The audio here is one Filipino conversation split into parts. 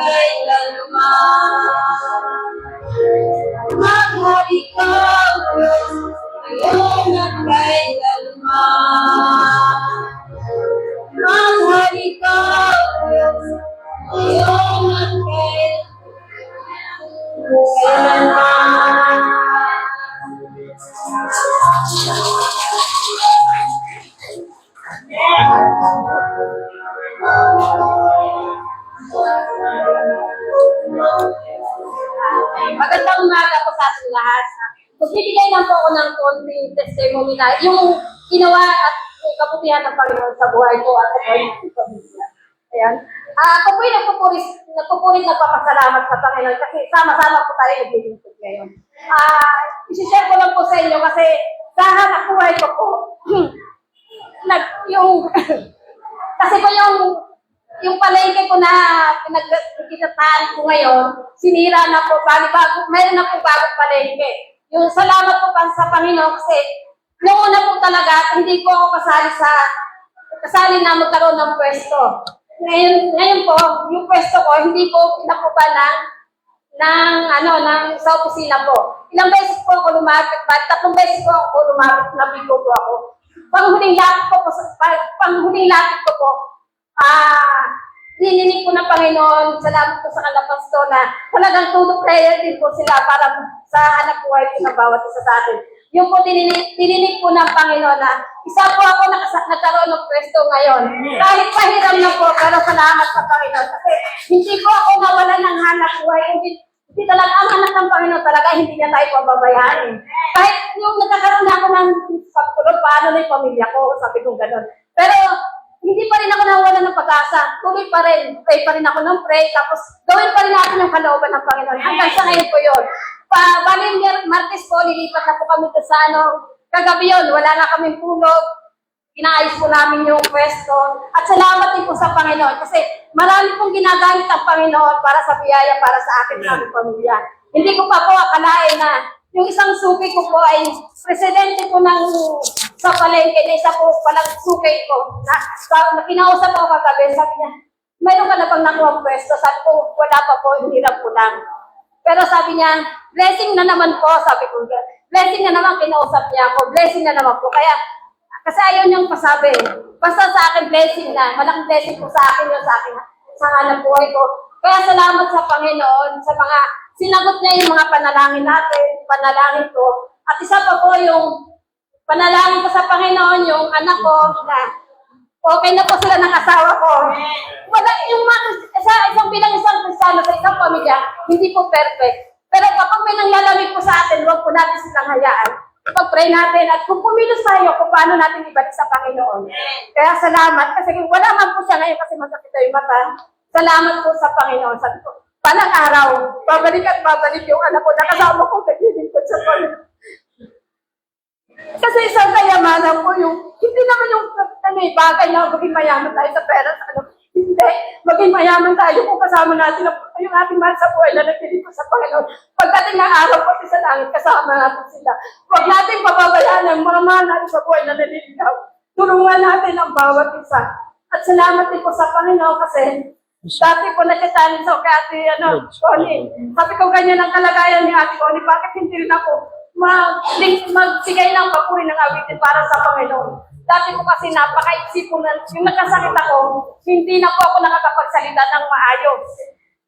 magkailanman. Maghari ka, ngayon at kailanman. Maghari ka, ngayon at kailanman. Magandang umaga po sa ating lahat. Magbibigay lang po ako ng konting testimony na yung ginawa at yung kabutihan ng Panginoon sa buhay ko at sa buhay ng pamilya. Ayan. Ako po yung nagpupurit na papasalamat sa Panginoon kasi sama-sama po tayo naglilingkod ngayon. Isishare ko lang po sa inyo kasi sa hanap buhay ko po, kasi po yung palengke ko na pinagkitataan ko ngayon, sinira na po, mayroon na po bagong palengke. Yung salamat po sa Panginoon kasi noong una po talaga, hindi po ako kasali na magkaroon ng pwesto. Ngayon po, yung pwesto ko, hindi po pinakupa ng sa opisina po. Ilang beses po ako lumapit, 3 beses po ako lumapit, nabigo po ako. Panghuling lapit ko po, hinihiling ko ng Panginoon, salamat po sa kalapasto na talagang tulog prayer din po sila para sa hanap buhay po ng bawat isa sa atin. Yung po tininig po ng Panginoon na isa po ako nagkaroon ng pwesto ngayon. Kahit pahiram na po, pero salamat sa Panginoon. Kasi hindi po ako nawala ng hanap buhay. Hindi talaga, ang anak ng Panginoon talaga, hindi niya tayo pababayaan. Kahit yung nagkakaroon na ako ng pagkulot, paano na yung pamilya ko, sabi ko gano'n. Pero hindi pa rin ako nawala ng pag-asa. Tuloy pa rin. Pray pa rin ako ng pray. Tapos gawin pa rin natin ang kalooban ng Panginoon. Hanggang sa ngayon po yun. Bali, Martes po, lilipat na po kami sa kagabi yun. Wala na kaming tulog. Inaayos po namin yung pwesto. At salamat din po sa Panginoon. Kasi marami pong ginagamit ang Panginoon para sa biyaya, para sa akin, sa aming pamilya. Hindi ko pa po akalain na yung isang suki ko po ay presidente po sa palengke na isa po palang suki ko. Kinausap ako kagabi, sabi niya, mayroon ka na bang nakuha pwesto? Sabi ko, wala pa po, hindi lang po lang. Pero sabi niya, blessing na naman po, sabi ko, blessing na naman, kinausap niya ako, blessing na naman po. Kaya, kasi ayaw niyang pasabi. Basta sa akin, blessing na. Malaking blessing po sa akin yun, sa hanap buhay ko. Kaya salamat sa Panginoon, sa mga sinagot niya yung mga panalangin natin, panalangin ko. At isa pa po yung panalangin ko sa Panginoon, yung anak ko na okay na po sila ng asawa ko. Wala yung isang Kristiyano sa isang pamilya, hindi po perfect. Pero kapag may nanglalamig po sa atin, huwag po natin silang hayaan. Pag-pray natin at kung pumilos tayo kung paano natin ibalik sa Panginoon. Kaya salamat kasi wala man po siya ngayon kasi masakit yung mata. Salamat po sa Panginoon. Sabi ko, palang araw, babalik at babalik yung anak ko na kasama ko naglilingkod sa Panginoon. Kasi isang kayamanan po yung, hindi naman yung bagay na maging mayaman tayo sa pera. Hindi, maging mayaman tayo kung kasama natin yung ating mahal sa buhay na naglilingkod sa Panginoon. Pagdating ng araw pati sa langit, kasama natin sila. Huwag natin pababayaan ang mga mahal natin sa buhay na naliligaw. Tulungan natin ang bawat isa. At salamat din po sa Panginoon kasi dati po nagkatanin sa kay Ate Connie. Sabi ko ganyan ang kalagayan ni Ate Connie, bakit hindi rin ako magsigay ng papuri ng awitin para sa Panginoon. Dati po kasi napakaiksi po yung nagkasakit ako, hindi na po ako nakakapagsalita ng maayos.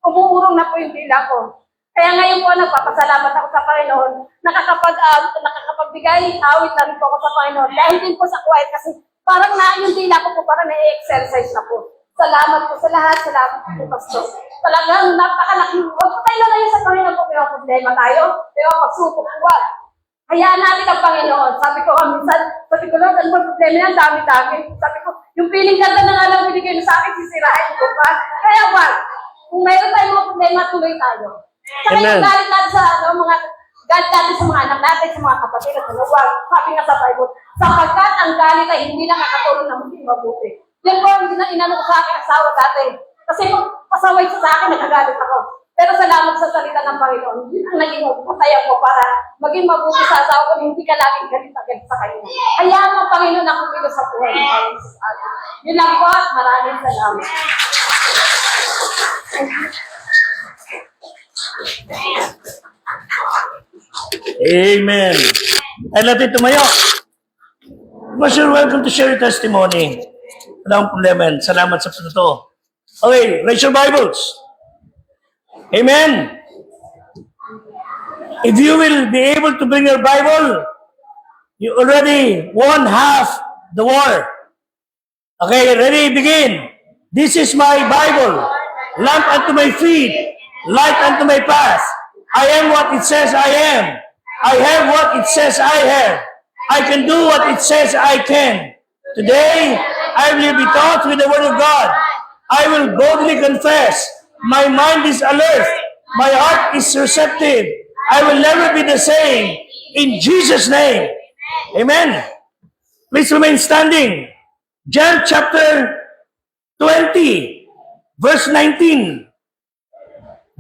Umuurong na po yung dila ko. Kaya ngayon po nagpapasalamat ako sa Panginoon, nakakapagbigay awit na rin po ako sa Panginoon. Dahil din po sa quiet kasi parang yung dila ko po parang na-exercise na po. Salamat po sa lahat. Salamat po, Pastor. Talagang napakalaking. Huwag po tayo na sa Panginoon kung may problema tayo. May pagsubok po. Hayaan natin ang Panginoon. Sabi ko, minsan, Lord, ano ba problema yan? Dami-dami. Sabi ko, yung feeling ganda na nga lang binigay sa akin, sisirain ko pa. Kaya kung mayroon tayong mga problema, tuloy tayo. Saka yung galit natin sa mga anak natin, sa mga kapatid, at sabi nga sa Bible, sapagkat ang galit ay hindi nakakatulong na hindi mabuti. Yan po ang inano ko sa akin asawa dati. Kasi kung pasaway sa akin, nagagalit ako. Pero salamat sa salita ng Panginoon. Yun ang naging patayan ko para maging mabuti sa asawa ko, hindi ka laging galit sa kanya. Hayaan mo, Panginoon, na kumilo sa buhay ng Panginoon. Yun lang po at maraming salamat. Amen. Ay natin tumayo. Mas you're welcome to share your testimony. Wala akong problema yan. Salamat sa pagkatuto. Okay, raise your Bibles. Amen. If you will be able to bring your Bible, you already won half the war. Okay, ready, begin. This is my Bible, lamp unto my feet, light unto my path. I am what it says I am. I have what it says I have. I can do what it says I can. Today, I will be taught with the Word of God. I will boldly confess. My mind is alert. My heart is receptive. I will never be the same. In Jesus' name. Amen. Please remain standing. John chapter 20, verse 19.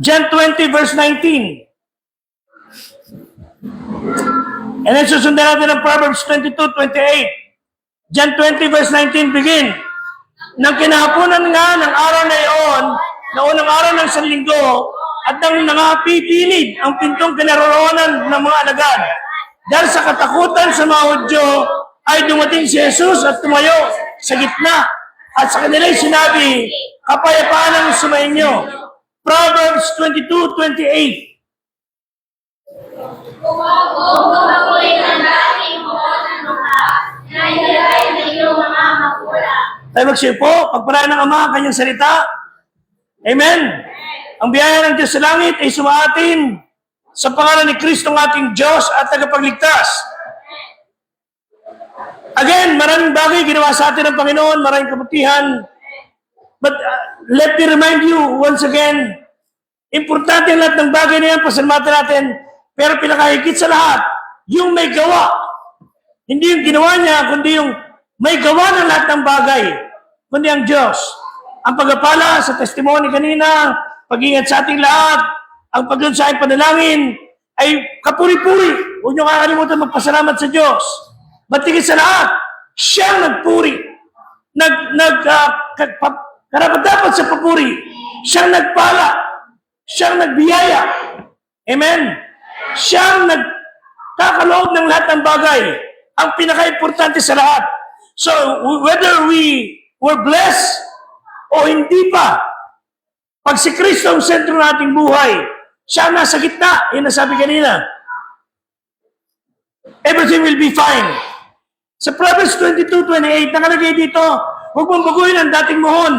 John 20, verse 19. And then susundan natin ang Proverbs 22:28. John 20, verse 19, begin. Nang kinahaponan nga ng araw na iyon, na unang araw ng isang linggo, at nang nangapipilig ang pintong kinaroroonan ng mga alagad. Dahil sa katakutan sa mga Hudyo, ay dumating si Jesus at tumayo sa gitna. At sa kanila'y sinabi, kapayapaan ang sumainyo. Proverbs 22:28. Kung ako'y nandating mo ng mukha, na inilagay ng iyong mga magulang. Tayo mag-share po, pagpalain ng Ama ang kanyang salita. Amen. Ang biyaya ng Diyos sa langit ay sumaatin sa pangalan ni Kristo ng ating Diyos at tagapagligtas. Again, maraming bagay ginawa sa atin ng Panginoon, maraming kabutihan. But let me remind you once again, importante ang lahat ng bagay na yan, pasalamatan natin, pero pinakahigit sa lahat, yung may gawa. Hindi yung ginawa niya, kundi yung may gawa ng lahat ng bagay, kundi ang Diyos. Ang pagpapala sa testimony kanina, pag-ingat sa ating lahat, ang pagdun sa ating panalangin, ay kapuri-puri. Huwag niyo kakalimutan magpasalamat sa Diyos. Batigit sa lahat, siyang nagpuri. Karapat-dapat sa papuri. Siyang nagpala. Siyang nagbiyaya. Amen? Siyang nagkakaloob ng lahat ng bagay. Ang pinaka-importante sa lahat. So, whether we were blessed o hindi pa, pag si Kristo ang sentro ng ating buhay, siya ang nasa gitna, yun nasabi kanina. Everything will be fine. Sa Proverbs 22:28, nakalagay dito, huwag mong baguhin ang dating mohon.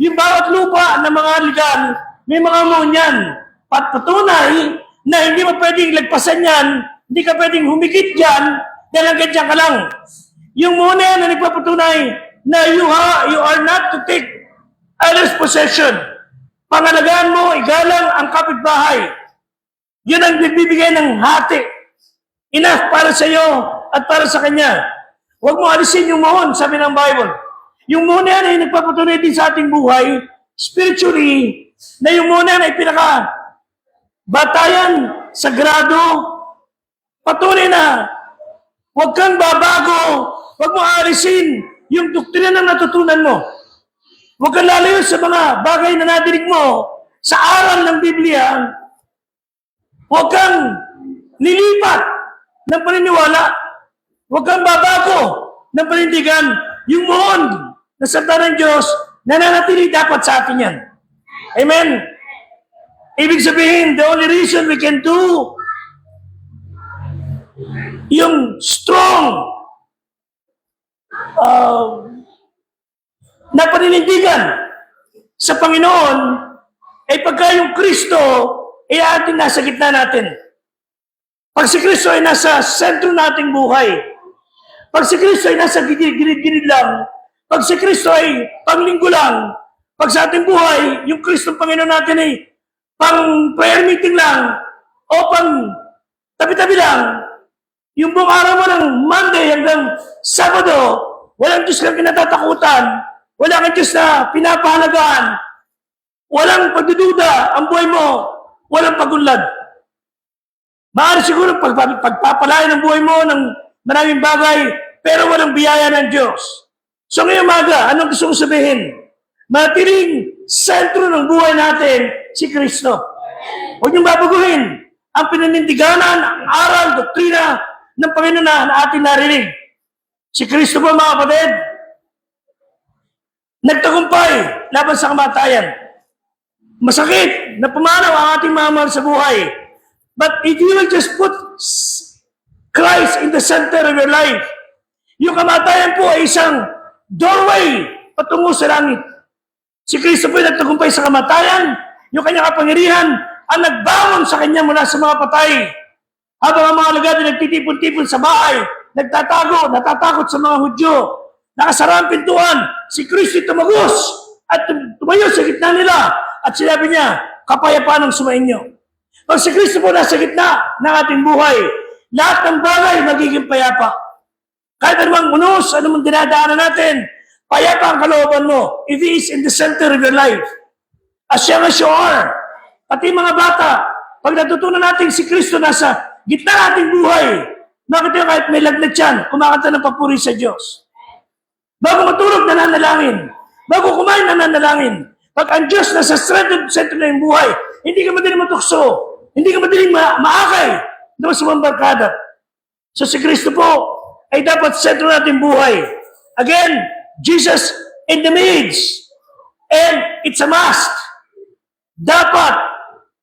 Yung bawat lupa ng mga ligan, may mga mohon yan. Patunay na hindi mo pwedeng lagpasan yan, hindi ka pwedeng humigit dyan, dahil hanggang dyan ka lang. Yung mohon na yan na nagpapatunay na you are not to take others' possession. Pangalagaan mo, igalang ang kapitbahay. Yun ang nagbibigay ng hati. Enough para sa iyo at para sa kanya. Huwag mo alisin yung mohon, sabi ng Bible. Yung mohon yan ay nagpapatunay din sa ating buhay, spiritually, na yung mohon yan ay pinaka-batayan, sagrado, patunay na huwag kang babago, huwag mo alisin yung doktrina na natutunan mo. Huwag kang lalayo sa mga bagay na nadinig mo sa aral ng Biblia. Huwag kang nilipat ng paniniwala. Huwag kang babago ng panindigan. Yung mohon na salita ng Diyos, nananatili dapat sa atin yan. Amen? Ibig sabihin, the only reason we can do yung strong na paninindigan sa Panginoon ay pagka yung Kristo ay ating nasa gitna natin. Pag si Kristo ay nasa sentro nating buhay, pag si Kristo ay nasa gilid-gilid lang, pag si Kristo ay panglinggo lang, pag sa ating buhay, yung Kristo Panginoon natin ay pang prayer meeting lang o pang tabi-tabi lang, yung buong araw mo ng Monday hanggang Sabado, walang Diyos kang kinatatakutan, wala kang Diyos na pinapahalagaan, walang pagdududa ang buhay mo, walang pagunlad. Maaari siguro pagpapalain ang buhay mo ng maraming bagay, pero walang biyaya ng Diyos. So ngayong umaga, anong gusto kong sabihin? Matiling sentro ng buhay natin, si Kristo. Huwag niyong babaguhin ang pinanindiganan, ang aral, doktrina ng Panginoon na ating narinig. Si Kristo po, mga kapatid, nagtagumpay laban sa kamatayan. Masakit na pumanaw ang ating mga mahal sa buhay. But if you will just put Christ in the center of your life, yung kamatayan po ay isang doorway patungo sa langit. Si Kristo po ay nagtagumpay sa kamatayan, yung kanyang kapangyarihan ang nagbangon sa kanya mula sa mga patay. Habang ang mga alagad ay nagtitipon-tipon sa bahay, natatakot sa mga Hudyo, nakasara ang pintuan, si Kristo tumagos at tumayo sa gitna nila at sinabi niya, kapayapaan ang sumainyo. Pag si Kristo po nasa gitna ng ating buhay, lahat ng bagay magiging payapa. Kahit anumang unos, anumang dinadaanan natin, payapa ang kalooban mo if He is in the center of your life. As young as you are, pati mga bata, pag natutunan natin si Kristo nasa gitna ng ating buhay, nakita kahit may lagnat yan, kumakanta ng papuri sa Diyos. Bago matulog, nananalangin. Bago kumain, nananalangin. Pag ang Diyos nasa center na yung buhay, hindi ka madaling matukso, hindi ka madaling maakay na masumambarkada. So si Kristo po ay dapat sentro natin buhay. Again, Jesus in the midst. And it's a must. Dapat,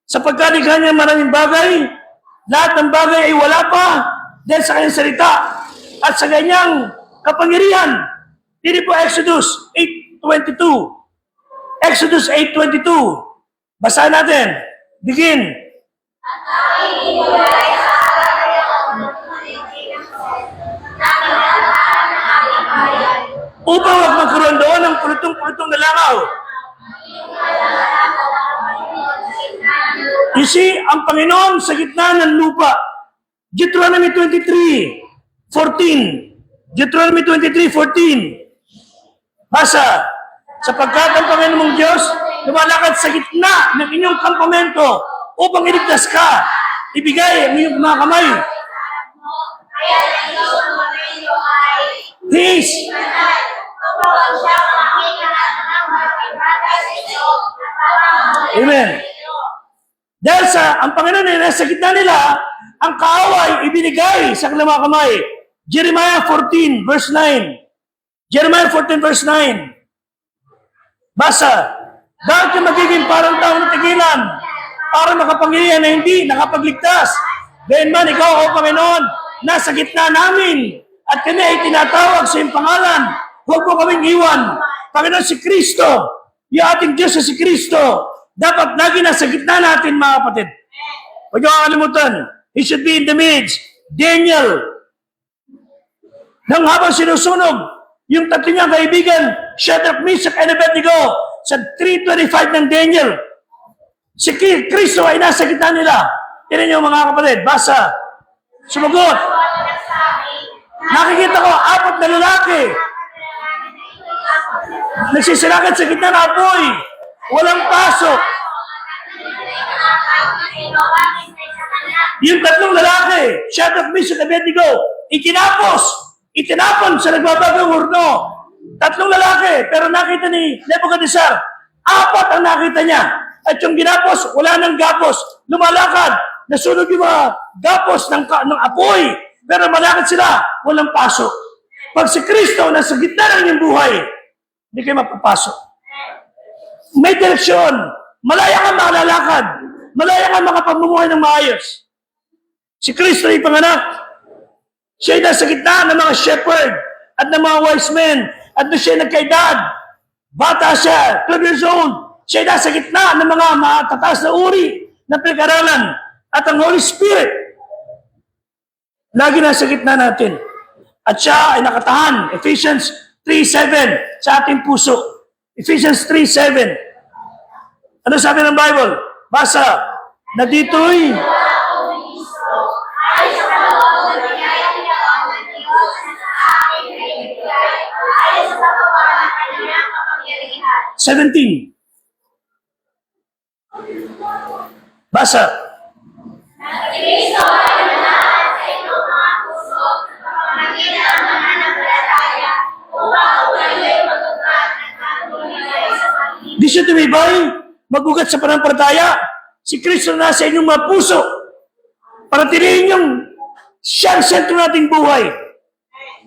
sa pagkalikha niya maraming bagay, lahat ng bagay ay wala pa dahil sa kanyang salita at sa kanyang kapangyarihan. Dito po Exodus 8:22. Exodus 8:22. Basahin natin. Begin. Upang wag magkaroon doon ng pulutong-pulutong na langaw. You see, ang Panginoon sa gitna ng lupa. Deuteronomy 23:14. Deuteronomy 23:14. Basa, sapagkat ang Panginoon mong Diyos lumalakad sa gitna ng inyong kampamento upang iligtas ka. Ibigay ang iyong mga kamay. He is. Amen. Dahil ang Panginoon ay nasa gitna nila, ang kaaway ibinigay sa kanilang mga kamay. Jeremiah 14 verse 9. Jeremiah 14 verse 9. Basa, bakit ka magiging parang taong natigilan para makapangyarihan na hindi nakapagligtas? Gayunman ikaw, O Panginoon, nasa gitna namin at kami ay tinatawag sa iyong pangalan. Huwag mo kaming iwan. Panginoon, si Kristo, yung ating Diyos na si Kristo, dapat lagi nasa gitna natin, mga kapatid. Huwag niyo kakalimutan, He should be in the midst. Daniel, nang habang sinusunog, yung tatlo niyang kaibigan, Shadrach, Meshach, and Abednego, sa 3:25 ng Daniel, si Kristo ay nasa gitna nila. Tinan niyo mga kapatid, basa, sumagot. Nakikita ko, 4 na lalaki. Nagsisilakat sa gitna ng apoy. Walang pasok. Yung 3 lalaki, Shadrach, Meshach, and Abednego, itinapon sa nagbabagang horno. 3 lalaki, pero nakita ni Nebuchadnezzar, 4 ang nakita niya. At yung ginapos, wala nang gapos. Lumalakad, nasunog yung mga gapos ng apoy. Pero malakad sila, walang pasok. Pag si Kristo nasa gitna ng inyong buhay, hindi kayo mapapasok. May direksyon. Malaya kang makalalakad. Malaya kang makapamumuhay ng maayos. Si Kristo ay panganak. Siya ay nasa gitna ng mga shepherd at ng mga wise men. At doon siya nagkaedad. Bata siya, 12 years old. Siya ay nasa gitna ng mga matataas na uri ng pinag-aralan. At ang Holy Spirit, lagi nasa gitna natin. At siya ay nakatahan. Ephesians 3:7 sa ating puso. Ephesians 3:7. Ano sabi ng Bible? Basa, na dito'y Ay sa kaloob na biyayang yaon ng Diyos na sa akin ay ibigay ay sa paggawa ng kanyang kapangyarihan. 17. Basa. Kristo ay nananahan sa inyong mga puso sa pamamagitan ng mananampalataya upang kayo'y magugat at magpatuloy sa pag-ibig. Di siya tumibay, magugat sa pananampalataya. si Kristo na sa inyong mga puso. Para tinihin yung siyang sentro nating buhay.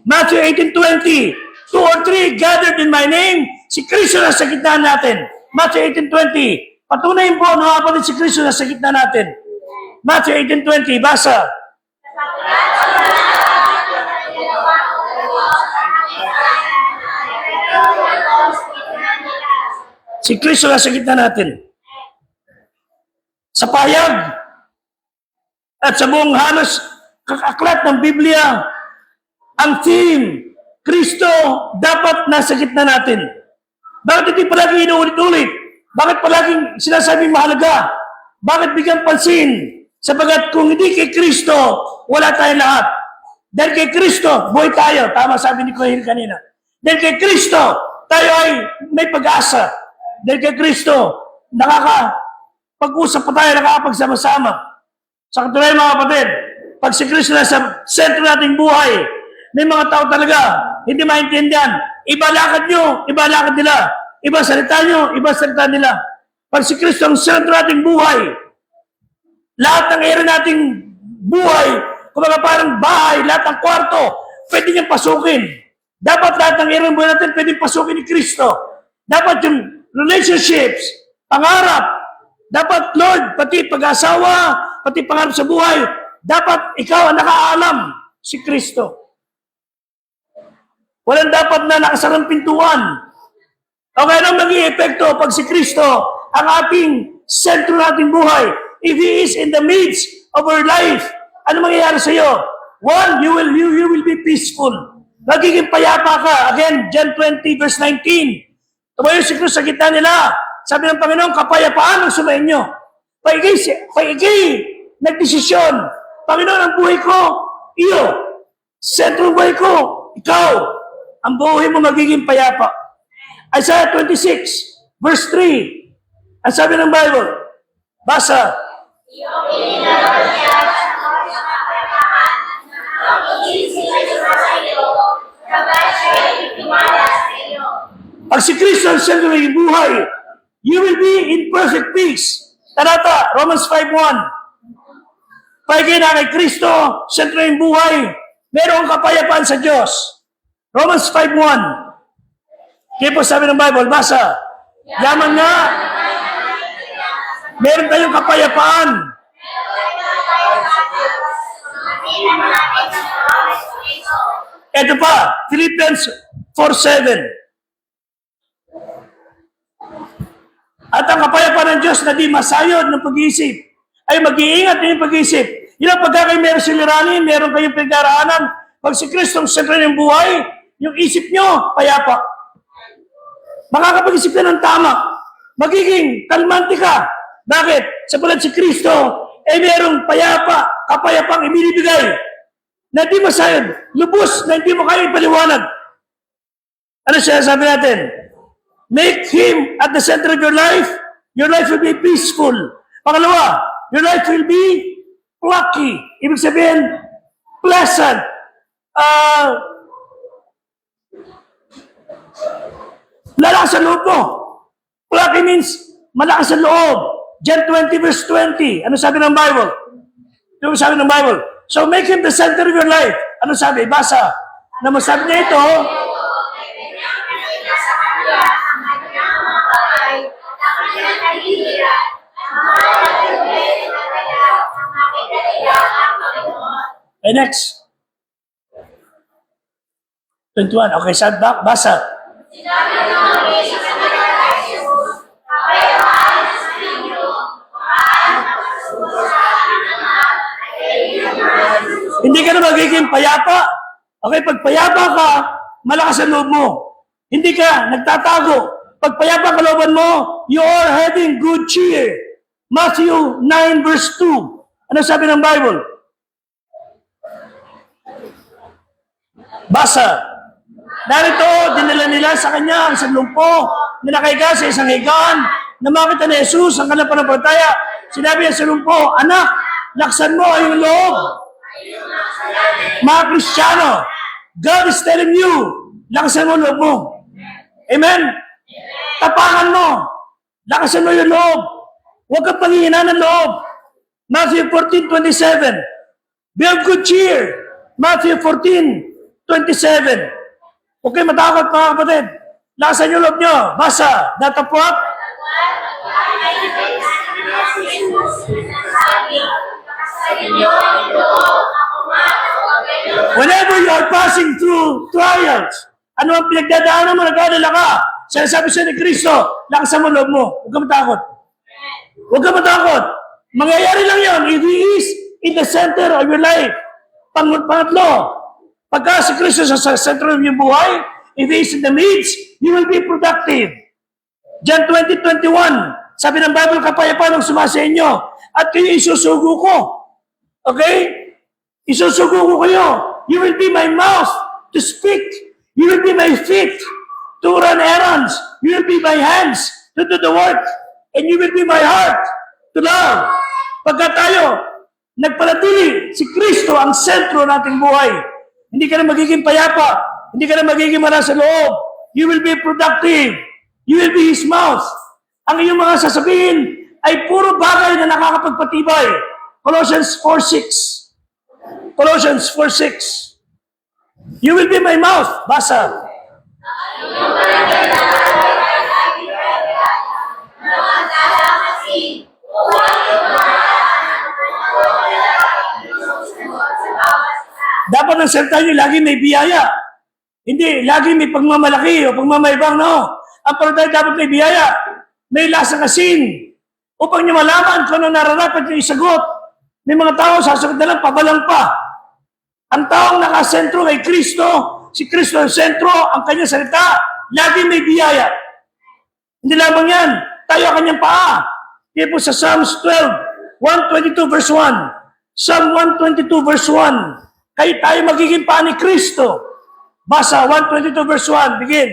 Matthew 18:20, 2 or 3 gathered in my name, si Kristo na sa gitna natin. Matthew 18:20, patunayin po na kapatid si Kristo na sa gitna natin. Matthew 18:20, basa. Si Kristo na sa gitna natin. Sa payag at sa buong halos kakaklat ng Biblia, ang theme, Kristo dapat nasa gitna natin. Bakit hindi palagi inuulit-ulit? Bakit palaging sinasabing mahalaga? Bakit bigyan pansin? Sapagat kung hindi kay Kristo, wala tayong lahat. Dahil kay Kristo, buhay tayo. Tama sabi ni Kuya Hil kanina. Dahil kay Kristo, tayo ay may pag-asa. Dahil kay Kristo, pag-usap pa tayo, nakakapagsama-sama. Sa katunayan mga kapatid, pag si Kristo na sa sentro nating buhay, may mga tao talaga, hindi maintindihan. Iba lakad nyo, iba lakad nila. Iba salita nyo, iba salita nila. Pag si Kristo ang sentro nating buhay, lahat ng area nating buhay, kumbaga parang bahay, lahat ng kwarto, pwede niyang pasukin. Dapat lahat ng area ng buhay natin, pwede pasukin ni Kristo. Dapat yung relationships, pangarap, dapat Lord, pati pag-asawa, pati pangarap sa buhay, dapat ikaw ang nakaalam, si Kristo. Walang dapat na nakasarang pintuan. O kaya nang maging epekto pag si Kristo ang ating sentro nating buhay. If He is in the midst of our life, ano mangyayari sa iyo? One, you will be peaceful. Magiging payapa ka. Again, John 20 verse 19. Tumayo si Kristo sa gitna nila. Sabi ng Panginoon, kapayapaan ang sumainyo. Paigay, nagdesisyon. Panginoon, ang buhay ko, iyo. Sentro ng buhay ko, ikaw. Ang buhay mo magiging payapa. Isaiah 26, verse 3. Ang sabi ng Bible, basa. Iyong ininalabas niya sa mga kapayapaan, ang iisipin sa iyo, kapag siya'y itiwala sa iyo. Pag si Kristo ang sentro ng iyong buhay, you will be in perfect peace. Talata, Romans 5:1. Paigay na kay Kristo, sentro ng iyong buhay, mayroong kapayapaan sa Diyos. Romans 5:1. Kaya po sabi ng Bible, basa. Yaman nga, meron tayong kapayapaan. Ito pa, Philippians 4:7. At ang kapayapaan ng Diyos na di masayod ng pag-iisip, ay mag-iingat din yung pag-iisip. Yun ang pagka kayo meron siliranin, meron kayong pinagdaraanan, pag si Kristo ang sentro ng buhay, yung isip nyo, payapa. Makakapag-isip ka ng tama. Magiging kalmante ka. Bakit? Sapagat si Kristo, merong payapa, kapayapang ibinibigay. Na di masayod, lubos na hindi mo kaya ipaliwanag. Ano siya sabi natin? Make Him at the center of your life will be peaceful. Pangalawa, your life will be lucky. Ibig sabihin, pleasant. Lalakas sa loob mo. Lucky means malakas sa loob. John 20 verse 20. Ano sabi ng Bible? Ano sabi ng Bible? So make Him the center of your life. Ano sabi? Basa. Na masabi niya ito, next. 21. Okay, sad back. Basa. Hindi ka na magiging payapa. Okay, pag payapa ka, malakas ang loob mo. Hindi ka nagtatago. Pag payapa ka looban mo, you are having good cheer. Matthew 9 verse 2. Ano sabi ng Bible? Basa. Narito, dinala nila sa kanya ang sanlumpo na nakaiga sa isang higaan na makita ni Jesus ang kanyang panampalataya. Sinabi niya sa lumpo, anak, laksan mo ang iyong loob. Mga Kristiyano, God is telling you, lakasan mo ang loob mo. Amen? Tapangan mo. Lakasan mo yung loob. Huwag kang panghihina ng loob. Matthew 14:27. Be of good cheer. Matthew 14:27. Huwag kayo matakot mga kapatid. Lakasan yung loob nyo. Basa. Datapwat. Whenever you are passing through trials, ano ang pinagdadaanan mo, nag-aalala ka, sinasabi siya ni Kristo, lakasan mo loob mo. Huwag ka matakot. Huwag ka matakot. Mangyayari lang yun if He is in the center of your life. Pangatlo, pagka si Kristo sa center of your buhay, if He is in the midst, you will be productive. John 20:21, sabi ng Bible, kapayapaan ang sumasa inyo, at kayo isusugo ko. Okay? Isusugo ko kayo. You will be my mouth to speak. You will be my feet to run errands. You will be my hands to do the work. And you will be my heart to love. Pagka tayo nagpalatili, si Kristo ang sentro nating buhay. Hindi ka na magiging payapa. Hindi ka na magiging malas sa loob. You will be productive. You will be His mouth. Ang iyong mga sasabihin ay puro bagay na nakakapagpatibay. Colossians 4:6. Colossians 4:6. You will be my mouth. Basa. Dapat ang salita niyo lagi may biyaya. Hindi lagi may pagmamalaki o pagmamaybang, no. Ang palataya dapat may biyaya. May lasang asin. Upang niyo malaman kung ano nararapat niyo isagot. May mga tao sasagot na lang, pabalang pa. Ang taong nakasentro kay Kristo, si Kristo ang sentro, ang kanyang salita, lagi may biyaya. Hindi lamang yan, tayo ang kanyang paa. Kaya po sa Psalms 122 verse 1. Psalm 122 verse 1. Kayo tayo magiging paa ni Kristo. Basa, 122 verse 1, begin.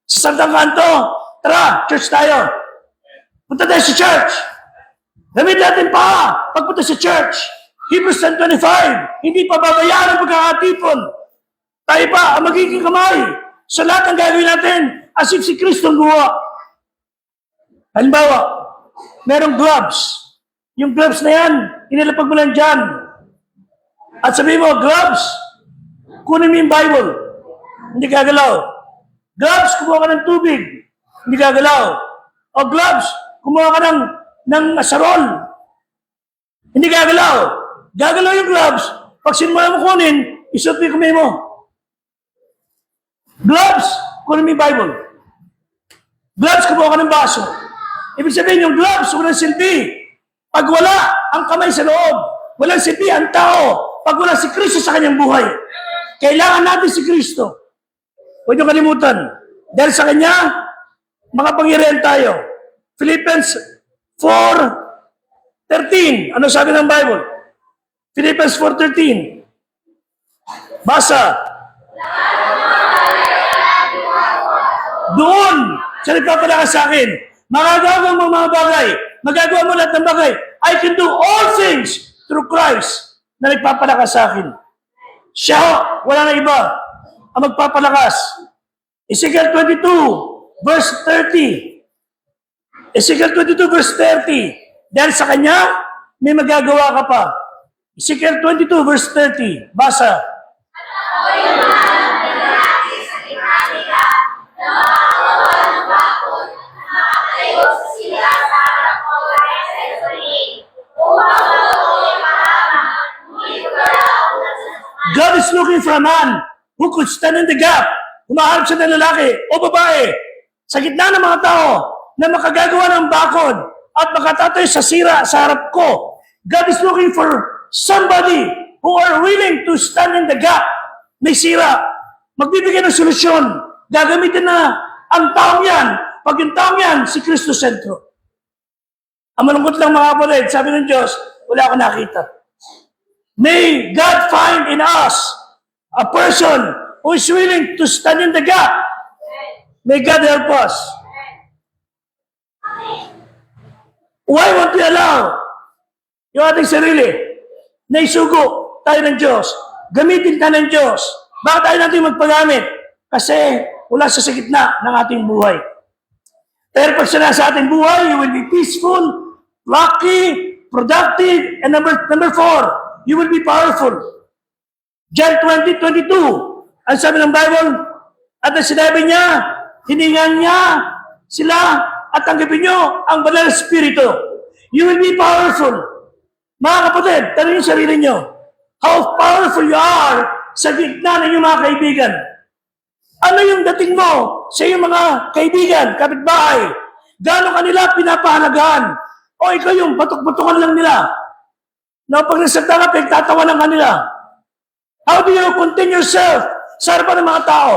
Sa Santang Kanto, tara, church tayo. Punta tayo sa church. Gamit natin pa pagpunta sa church. Hebrews 10:25, hindi pa babayaran ang pagkakatipon. Tayo pa ang magiging kamay sa lahat ng gagawin natin as if si Kristo ang gumawa. Halimbawa, merong gloves. Yung gloves na yan, inilapag mo lang dyan. At sabihin mo, gloves, kunin mo yung Bible. Hindi gagalaw. Gloves, kumuha ka ng tubig. Hindi gagalaw. O gloves, kumuha ka ng sarol. Hindi gagalaw. Gagalaw yung gloves. Pag sinumaya mo kunin, isuot mo yung kamay mo. Gloves, kunin mo yung Bible. Gloves, kumuha ka ng baso. Ibig sabihin, yung gloves, walang silbi. Pag wala ang kamay sa loob, walang silbi ang tao. Pag wala si Kristo sa kanyang buhay, kailangan natin si Kristo. Huwag niyo kalimutan. Dahil sa Kanya, makapangyarihan tayo. Philippians 4:13. Ano sabi ng Bible? Philippians 4:13. Basa. Doon, sa nagpapalakas sa akin, magagawa mo mga bagay. Magagawa mo lahat ng bagay. I can do all things through Christ na nagpapalakas sa akin. Siya, wala na iba, ang magpapalakas. Ezekiel 22, verse 30. Ezekiel 22, verse 30. Dahil sa Kanya, may magagawa ka pa. Ezekiel 22, verse 30. Basa. God is looking for a man who could stand in the gap. Humaharap siya ng lalaki o babae sa gitna ng mga tao na makagagawa ng bakod at makatatoy sa sira sa harap ko. God is looking for somebody who are willing to stand in the gap. May sira. Magbibigay ng solusyon. Gagamitin na ang taong yan. Pag yung taong yan, si Kristo sentro. Ang malungkot lang mga kapatid, sabi ng Diyos, wala akong nakita. May God find in us a person who is willing to stand in the gap. May God help us. Why won't we allow yung ating sarili na isugo tayo ng Diyos? Gamitin tayo ng Diyos. Bakit tayo natin magpagamit? Kasi wala siya sa gitna ng ating buhay. Pero pag siya nasa ating buhay, you will be peaceful, lucky, productive, and number 4, you will be powerful. John 20:22, ang sabi ng Bible, at ang sinabi niya, hiningan niya sila at tanggapin niyo ang banal na Espiritu. You will be powerful. Mga kapatid, tanong yung sarili niyo, how powerful you are sa gitna ng iyong mga kaibigan. Ano yung dating mo sa iyong mga kaibigan, kapitbahay? Gaano kanila pinapahalagahan? O ikaw yung batok-batukan lang nila? Na pag nasalita ka, pinagtatawanan ka nila. How do you contain yourself sa harapan ng mga tao?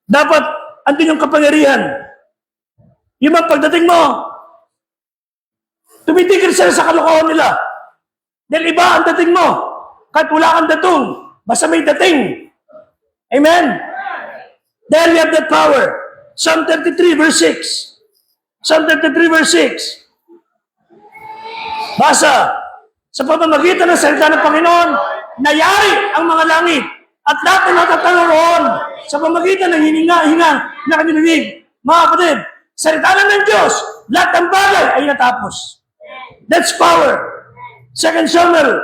Dapat andun yung kapangyarihan. Yung mga pagdating mo, tumitigil sila sa kalokohan nila. Dahil iba ang dating mo. Kahit wala kang datong, basta may dating. Amen? Dahil we have that power. Psalm 33 verse 6. Psalm 33 verse 6. Basa, sa pamamagitan ng salita ng Panginoon, nayari ang mga langit at lahat ng natatangon sa pamamagitan ng hininga-hinga na kanyang bibig. Mga kapatid, salita lang ng Diyos, lahat ng bagay ay natapos. That's power. 2 Samuel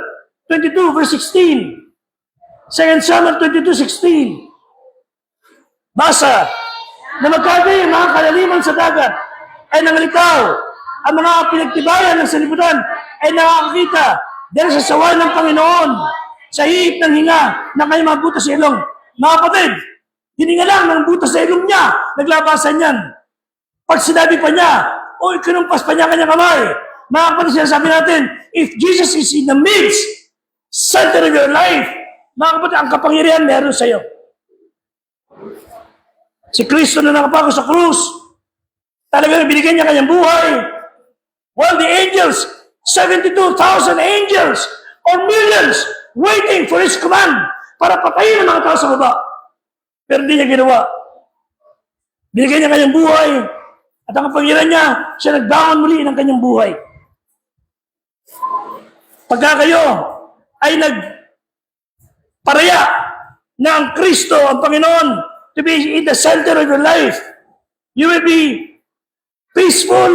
22 verse 16. 2 Samuel 22:16. Basa, na magkagay ang mga kalaliman sa dagat ay nangalitaw. Ang mga pinagtibayan ng salibutan ay nakakakita dahil sa sawa ng Panginoon sa hiip ng hinga ng kanyang mga butas sa ilong. Mga kapatid, hininga lang ng butas sa ilong niya, naglabasan yan. Pag sinabi pa niya, o ikinumpas pa niya kanyang kamay, mga kapatid, sinasabi natin, if Jesus is in the midst, center of your life, mga kapatid, ang kapangyarihan meron sa iyo. Si Kristo na nakapako sa krus, talagang binigyan niya kanyang buhay. While the angels, 72,000 angels or millions waiting for His command para patayin ang mga tao sa baba. Pero hindi niya ginawa. Binigyan niya kanyang buhay at ang kapangyarihan niya, siya nagbangon muli ng kanyang buhay. Pagka kayo ay nagparaya na ang Kristo, ang Panginoon, to be in the center of your life, you will be peaceful,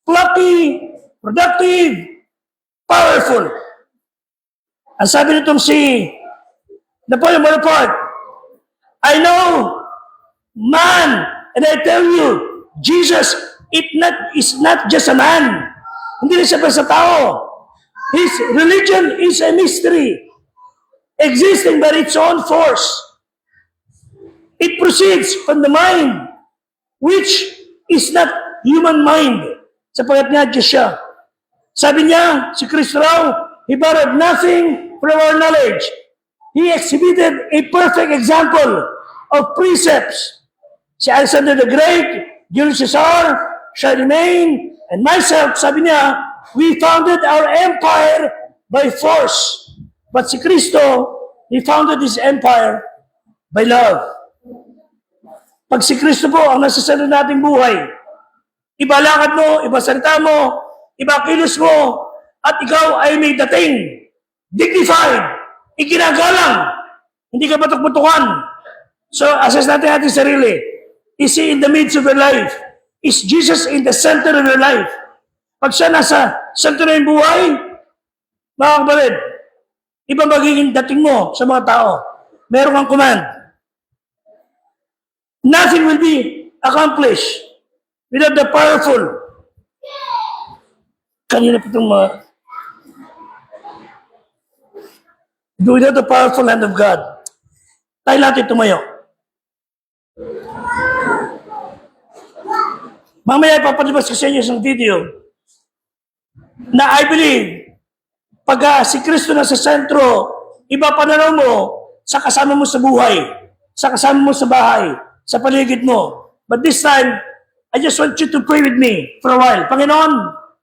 plucky, productive, powerful. Ang sabi nitong si Napoleon Bonaparte, I know man, and I tell you, Jesus is not just a man. Hindi rin siya basta tao. His religion is a mystery, existing by its own force. It proceeds from the mind, which is not human mind. Sapagkat nga Diyos siya. Sabi niya, si Kristo raw, He borrowed nothing from our knowledge. He exhibited a perfect example of precepts. Si Alexander the Great, Julius Caesar, Charlemagne, and myself, sabi niya, we founded our empire by force. But si Kristo, He founded His empire by love. Pag si Kristo po ang nasa sentro nating buhay, iba lakad mo, iba salita mo, iba kilos mo, at ikaw ay may dating, dignified, iginagalang, hindi ka batok-batukan. So, assess natin ating sarili. Is He in the midst of your life? Is Jesus in the center of your life? Pag siya nasa sentro ng buhay, mga kapatid, iba magiging dating mo sa mga tao. Meron kang command. Nothing will be accomplished without the powerful. Kanina pa itong without the powerful hand of God. Tayo natin tumayo. Mamaya ipapalabas ko sa inyo isang video na I believe pag si Kristo na sa sentro, iba pananaw mo sa kasama mo sa buhay, sa kasama mo sa bahay, sa paligid mo. But this time, I just want you to pray with me for a while. Panginoon,